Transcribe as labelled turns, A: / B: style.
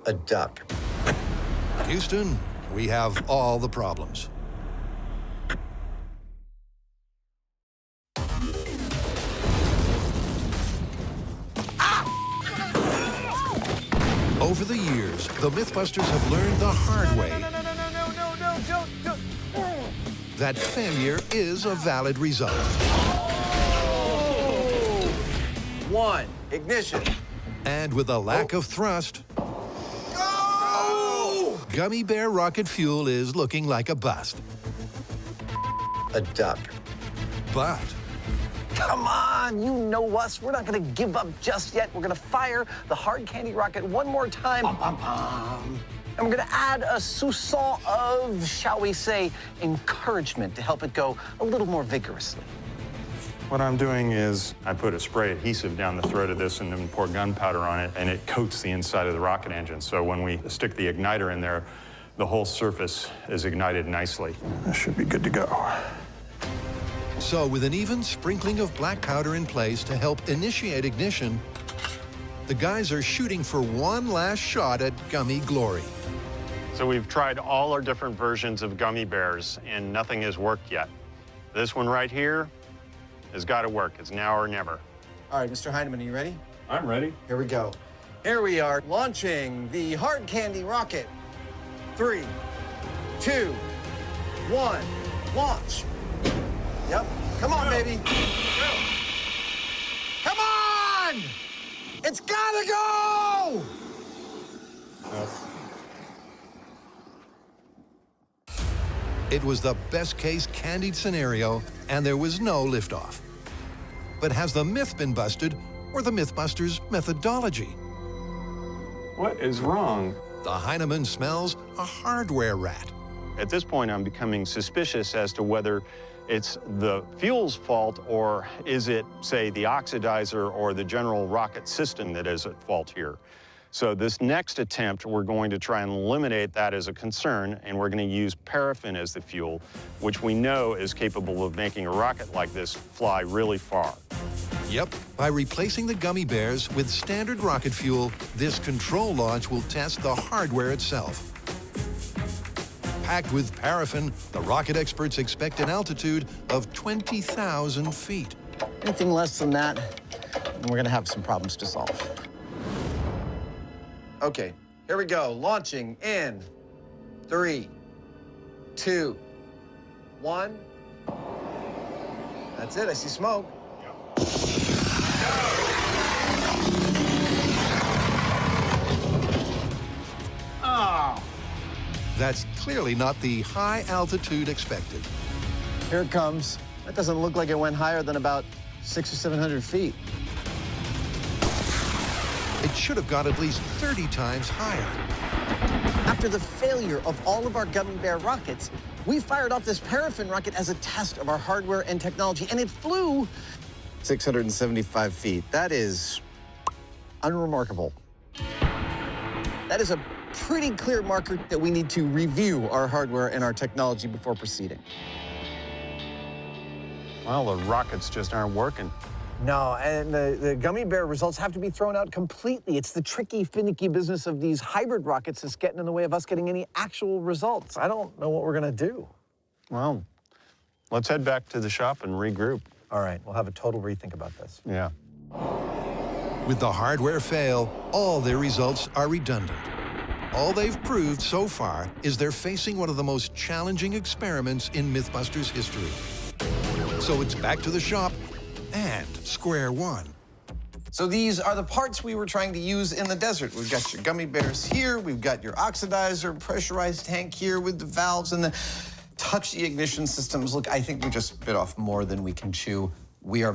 A: A duck.
B: Houston, we have all the problems. Over the years, the Mythbusters have learned the hard way that failure is a valid result.
A: Oh! One, ignition.
B: And with a lack of thrust,
A: Go!
B: Gummy Bear rocket fuel is looking like a bust.
A: A duck.
B: But
A: Come on, you know us. We're not gonna give up just yet. We're gonna fire the hard candy rocket one more time. And we're gonna add a soupçon of, shall we say, encouragement to help it go a little more vigorously.
C: What I'm doing is I put a spray adhesive down the throat of this and then pour gunpowder on it, and it coats the inside of the rocket engine. So when we stick the igniter in there, the whole surface is ignited nicely. This should be good to go.
B: so with an even sprinkling of black powder in place to help initiate ignition, the guys are shooting for one last shot at gummy glory.
C: So we've tried all our different versions of gummy bears, and nothing has worked yet. This one right here has got to work. It's now or never.
A: All right, Mr. Heineman, are you ready?
C: I'm ready.
A: Here we go. Here we are, launching the hard candy rocket. 3, 2, 1, launch. Yep, come on, baby. Come on! It's gotta go!
B: It was the best-case candied scenario, and there was no liftoff. But has the myth been busted, or the Mythbusters' methodology?
C: What is wrong?
B: The Heineman smells a hardware rat.
C: At this point, I'm becoming suspicious as to whether it's the fuel's fault, or is it, say, the oxidizer or the general rocket system that is at fault here. So this next attempt, we're going to try and eliminate that as a concern, and we're going to use paraffin as the fuel, which we know is capable of making a rocket like this fly really far.
B: Yep, by replacing the gummy bears with standard rocket fuel, this control launch will test the hardware itself. Packed with paraffin, the rocket experts expect an altitude of 20,000 feet.
A: Anything less than that, and we're gonna have some problems to solve. Okay, here we go. Launching in 3, 2, 1. That's it, I see smoke. Oh.
B: That's clearly not the high altitude expected.
A: Here it comes. That doesn't look like it went higher than about 600 or 700 feet.
B: It should have got at least 30 times higher.
A: After the failure of all of our gummy bear rockets, we fired off this paraffin rocket as a test of our hardware and technology, and it flew 675 feet. That is unremarkable. That is a pretty clear marker that we need to review our hardware and our technology before proceeding.
C: Well, the rockets just aren't working.
A: No, and the gummy bear results have to be thrown out completely. It's the tricky, finicky business of these hybrid rockets that's getting in the way of us getting any actual results. I don't know what we're gonna do.
C: Well, let's head back to the shop and regroup.
A: All right, we'll have a total rethink about this.
C: Yeah.
B: With the hardware fail, all their results are redundant. All they've proved so far is they're facing one of the most challenging experiments in Mythbusters history. So it's back to the shop and square one.
A: So these are the parts we were trying to use in the desert. We've got your gummy bears here, we've got your oxidizer, pressurized tank here with the valves and the touch the ignition systems. Look, I think we just bit off more than we can chew. We are